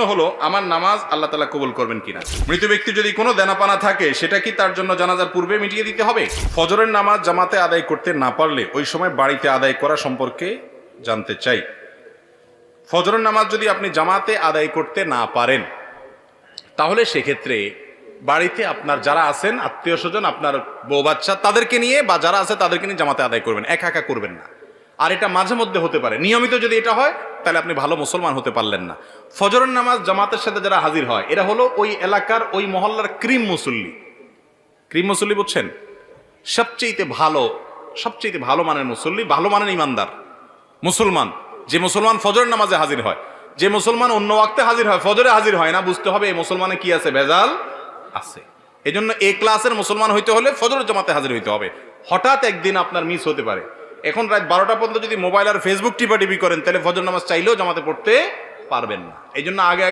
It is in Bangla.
হলো, আমার নামাজ আল্লাহ তাআলা কবুল করবেন কিনা। মৃত ব্যক্তি যদি কোনো দেনাপানা থাকে সেটা কি তার জন্য জানাজার পূর্বে মিটিয়ে দিতে হবে? ফজরের নামাজ জামাতে আদায় করতে না পারলে ওই সময় বাড়িতে আদায় করা সম্পর্কে জানতে চাই। ফজরের নামাজ যদি আপনি জামাতে আদায় করতে না পারেন তাহলে সেক্ষেত্রে বাড়িতে আপনার যারা আছেন আত্মীয় স্বজন, আপনার বউ বাচ্চা, তাদেরকে নিয়ে বা যারা আছে তাদেরকে নিয়ে জামাতে আদায় করবেন, একা একা করবেন না। আর এটা মাঝে মধ্যে হতে পারে, নিয়মিত যদি এটা হয় তাহলে আপনি ভালো মুসলমান হতে পারলেন না। ফজরের নামাজ জামাতের সাথে যারা হাজির হয় এরা হলো ওই এলাকার ওই মহল্লার ক্রিম মুসল্লি। ক্রিম মুসল্লি বুঝছেন? সবচেয়ে ভালো মানের মুসল্লি, ভালো মানের ইমানদার মুসলমান। যে মুসলমান ফজরের নামাজে হাজির হয়, যে মুসলমান অন্য ওয়াক্তে হাজির হয়, ফজরে হাজির হয় না, বুঝতে হবে এই মুসলমানে কি আছে, ভেজাল আছে। এই জন্য এ ক্লাসের মুসলমান হইতে হলে ফজরের জামাতে হাজির হইতে হবে। হঠাৎ একদিন আপনার মিস হতে পারে, এখন রাত 12টা পর্যন্ত যদি মোবাইল আর ফেসবুক টিপাটিপি করেন তাহলে ফজর নামাজ চাইলেও জামাতে পড়তে পারবেন না। এই জন্য আগে